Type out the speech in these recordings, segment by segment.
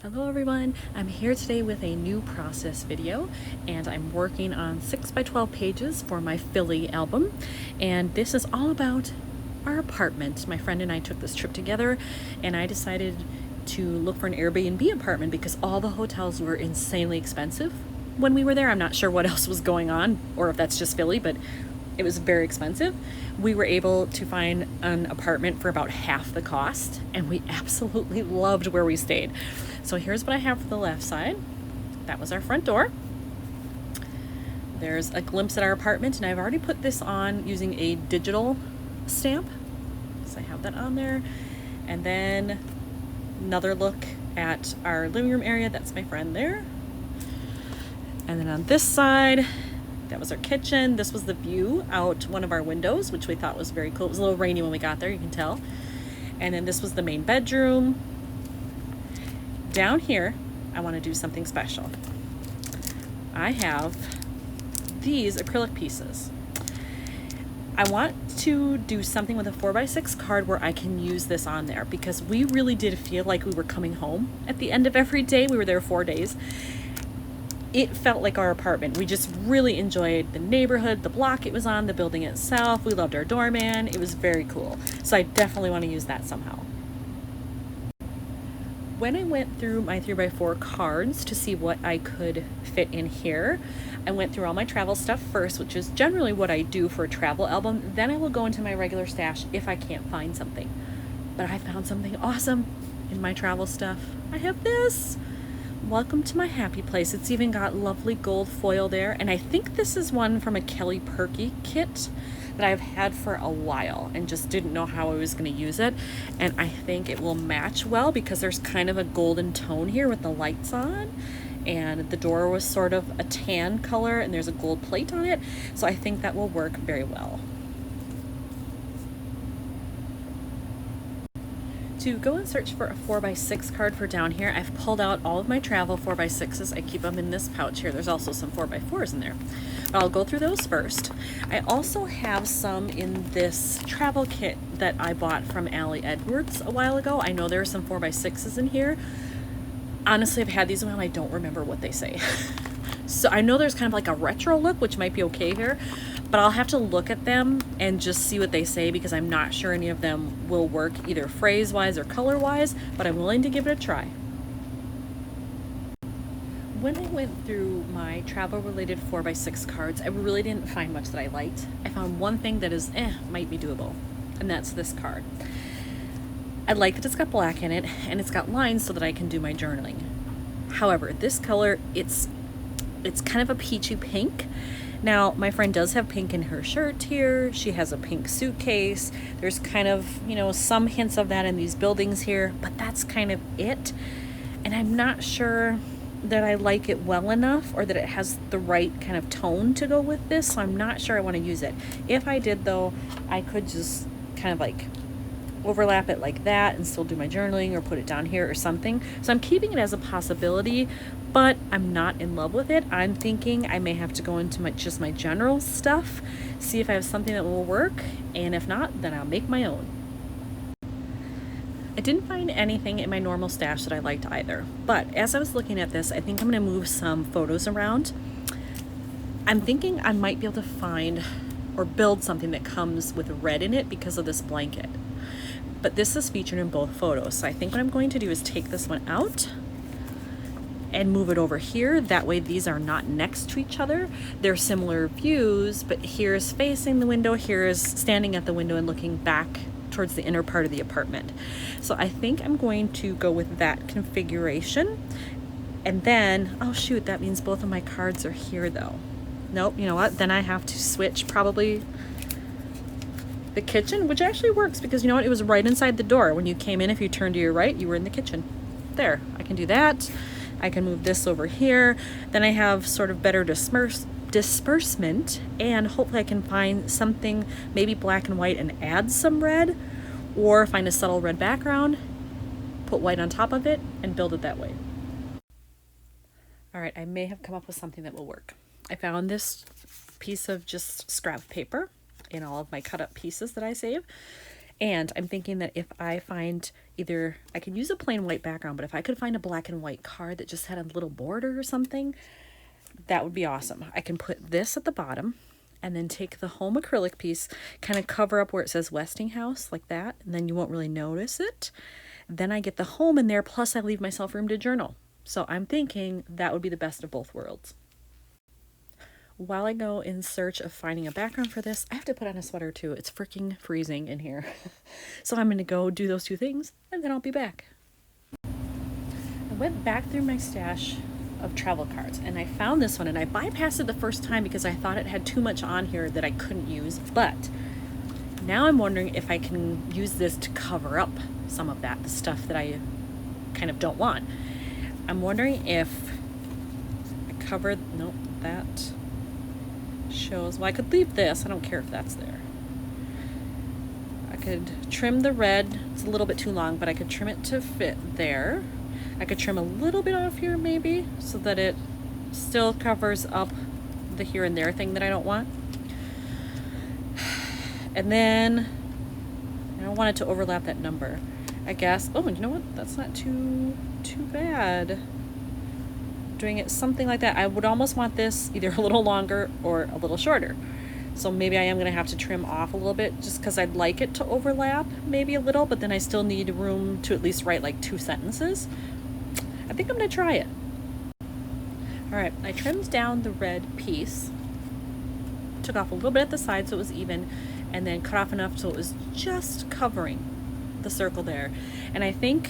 Hello everyone, I'm here today with a new process video and I'm working on 6 by 12 pages for my Philly album, and this is all about our apartment. My friend and I took this trip together and I decided to look for an Airbnb apartment because all the hotels were insanely expensive when we were there. I'm not sure what else was going on or if that's just Philly, but it was very expensive. We were able to find an apartment for about half the cost, and we absolutely loved where we stayed. So here's what I have for the left side. That was our front door. There's a glimpse at our apartment, and I've already put this on using a digital stamp. So I have that on there. And then another look at our living room area. That's my friend there. And then on this side, that was our kitchen. This was the view out one of our windows, which we thought was very cool. It was a little rainy when we got there, you can tell. And then this was the main bedroom. Down here, I want to do something special. I have these acrylic pieces. I want to do something with a 4x6 card where I can use this on there because we really did feel like we were coming home at the end of every day. We were there 4 days. It felt like our apartment. We just really enjoyed the neighborhood, the block it was on, the building itself. We loved our doorman. It was very cool. So I definitely want to use that somehow. When I went through my 3x4 cards to see what I could fit in here, I went through all my travel stuff first, which is generally what I do for a travel album. Then I will go into my regular stash if I can't find something. But I found something awesome in my travel stuff. I have this. Welcome to my happy place. It's even got lovely gold foil there, and I think this is one from a Kelly Perky kit that I've had for a while and just didn't know how I was going to use it, and I think it will match well because there's kind of a golden tone here with the lights on, and the door was sort of a tan color and there's a gold plate on it, so I think that will work very well. To go and search for a 4x6 card for down here, I've pulled out all of my travel 4x6s. I keep them in this pouch here. There's also some 4x4s in there. But I'll go through those first. I also have some in this travel kit that I bought from Allie Edwards a while ago. I know there are some 4x6s in here. Honestly, I've had these a while and I don't remember what they say. So I know there's kind of like a retro look, which might be okay here, but I'll have to look at them and just see what they say because I'm not sure any of them will work either phrase-wise or color-wise, but I'm willing to give it a try. When I went through my travel-related 4x6 cards, I really didn't find much that I liked. I found one thing that is, might be doable, and that's this card. I like that it's got black in it, and it's got lines so that I can do my journaling. However, this color, it's kind of a peachy pink. Now, my friend does have pink in her shirt here. She has a pink suitcase. There's kind of, some hints of that in these buildings here, but that's kind of it. And I'm not sure that I like it well enough or that it has the right kind of tone to go with this, so I'm not sure I want to use it. If I did, though, I could just kind of like overlap it like that and still do my journaling or put it down here or something. So I'm keeping it as a possibility, but I'm not in love with it. I'm thinking I may have to go into just my general stuff, see if I have something that will work, and if not, then I'll make my own. I didn't find anything in my normal stash that I liked either, but as I was looking at this, I think I'm going to move some photos around. I'm thinking I might be able to find or build something that comes with red in it because of this blanket. But this is featured in both photos. So I think what I'm going to do is take this one out and move it over here. That way these are not next to each other. They're similar views, but here's facing the window, here is standing at the window and looking back towards the inner part of the apartment. So I think I'm going to go with that configuration. And then, oh shoot, that means both of my cards are here though. Nope, you know what? Then I have to switch probably the kitchen, which actually works because you know what? It was right inside the door. When you came in, if you turned to your right, you were in the kitchen. There, I can do that. I can move this over here. Then I have sort of better disbursement, and hopefully I can find something maybe black and white and add some red, or find a subtle red background, put white on top of it, and build it that way. All right, I may have come up with something that will work. I found this piece of just scrap paper in all of my cut up pieces that I save. And I'm thinking that if I find either, I could use a plain white background, but if I could find a black and white card that just had a little border or something, that would be awesome. I can put this at the bottom and then take the home acrylic piece, kind of cover up where it says Westinghouse like that, and then you won't really notice it. Then I get the home in there, plus I leave myself room to journal. So I'm thinking that would be the best of both worlds. While I go in search of finding a background for this, I have to put on a sweater too. It's freaking freezing in here. So I'm gonna go do those two things and then I'll be back. I went back through my stash of travel cards and I found this one, and I bypassed it the first time because I thought it had too much on here that I couldn't use. But now I'm wondering if I can use this to cover up some of that, the stuff that I kind of don't want. I'm wondering if I covered, nope, that shows, well, I could leave this, I don't care if that's there. I could trim the red, it's a little bit too long, but I could trim it to fit there. I could trim a little bit off here maybe, so that it still covers up the here and there thing that I don't want. And then I don't want it to overlap that number, I guess. Oh, you know what? That's not too bad. Doing it something like that. I would almost want this either a little longer or a little shorter. So maybe I am going to have to trim off a little bit just because I'd like it to overlap maybe a little, but then I still need room to at least write like 2 sentences. I think I'm going to try it. All right, I trimmed down the red piece, took off a little bit at the side so it was even, and then cut off enough so it was just covering the circle there. And I think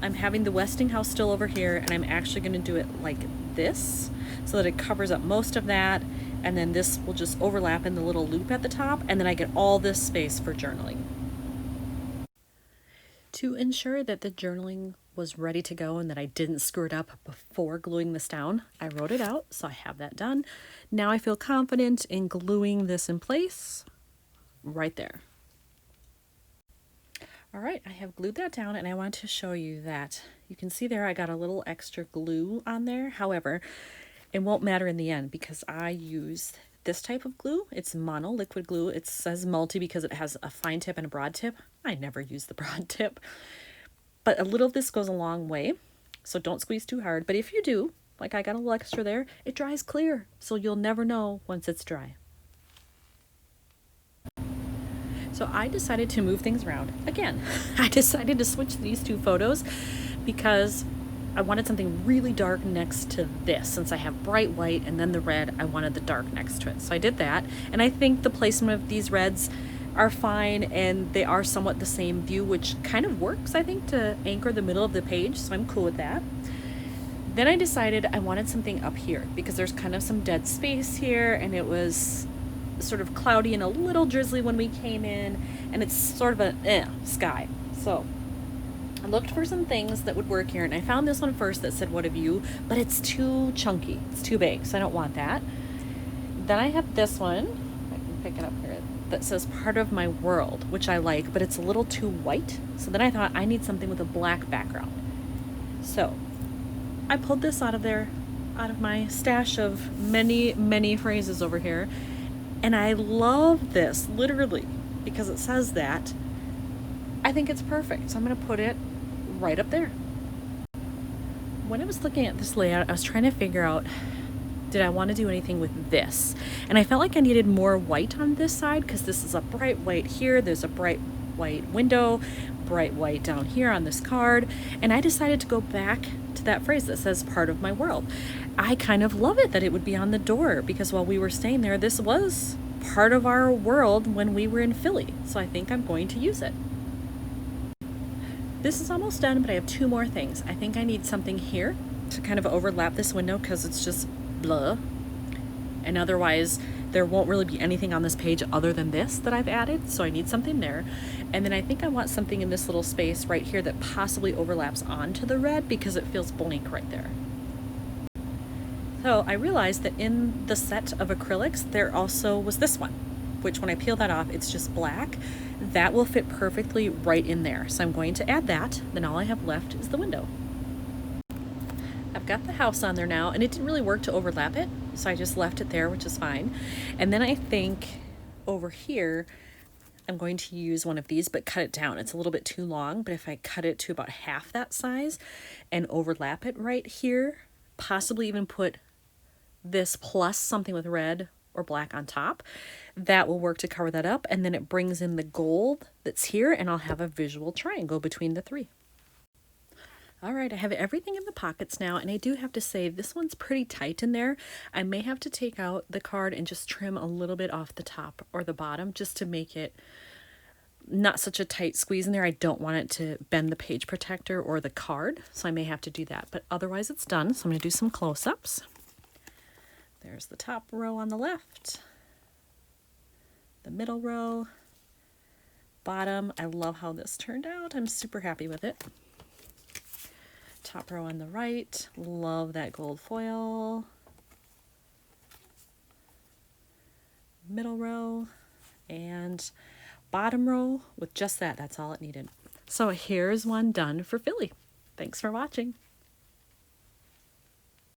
I'm having the Westinghouse still over here, and I'm actually going to do it like this so that it covers up most of that, and then this will just overlap in the little loop at the top, and then I get all this space for journaling. To ensure that the journaling was ready to go and that I didn't screw it up before gluing this down, I wrote it out, so I have that done. Now I feel confident in gluing this in place right there. All right, I have glued that down, and I want to show you that you can see there I got a little extra glue on there. However, it won't matter in the end because I used this type of glue. It's mono liquid glue. It says multi because it has a fine tip and a broad tip. I never use the broad tip, but a little of this goes a long way, so don't squeeze too hard. But if you do, like I got a little extra there, it dries clear, so you'll never know once it's dry. So I decided to move things around again. I decided to switch these 2 photos because I wanted something really dark next to this. Since I have bright white and then the red, I wanted the dark next to it. So I did that, and I think the placement of these reds are fine, and they are somewhat the same view, which kind of works, I think, to anchor the middle of the page, so I'm cool with that. Then I decided I wanted something up here because there's kind of some dead space here, and it was sort of cloudy and a little drizzly when we came in, and it's sort of a sky. So I looked for some things that would work here, and I found this one first that said what a view, but it's too chunky, it's too big, so I don't want that. Then I have this one, I can pick it up here, that says part of my world, which I like, but it's a little too white. So then I thought I need something with a black background. So I pulled this out of there, out of my stash of many phrases over here. And I love this, literally, because it says that. I think it's perfect, so I'm going to put it right up there. When I was looking at this layout, I was trying to figure out, did I want to do anything with this? And I felt like I needed more white on this side because this is a bright white here, there's a bright white window, bright white down here on this card, and I decided to go back to that phrase that says part of my world. I kind of love it that it would be on the door because while we were staying there, this was part of our world when we were in Philly, so I think I'm going to use it. This is almost done, but I have 2 more things. I think I need something here to kind of overlap this window because it's just blah, and otherwise there won't really be anything on this page other than this that I've added, so I need something there. And then I think I want something in this little space right here that possibly overlaps onto the red because it feels blank right there. So I realized that in the set of acrylics there also was this one, which when I peel that off it's just black. That will fit perfectly right in there, so I'm going to add that. Then all I have left is the window. I've got the house on there now, and it didn't really work to overlap it, so I just left it there, which is fine. And then I think over here I'm going to use one of these, but cut it down. It's a little bit too long, but if I cut it to about half that size and overlap it right here, possibly even put this plus something with red or black on top, that will work to cover that up. And then it brings in the gold that's here, and I'll have a visual triangle between the three. All right, I have everything in the pockets now, and I do have to say this one's pretty tight in there. I may have to take out the card and just trim a little bit off the top or the bottom just to make it not such a tight squeeze in there. I don't want it to bend the page protector or the card, so I may have to do that, but otherwise it's done. So I'm going to do some close-ups. There's the top row on the left, the middle row, bottom. I love how this turned out. I'm super happy with it. Top row on the right, love that gold foil. Middle row and bottom row with just that. That's all it needed. So here's one done for Philly. Thanks for watching.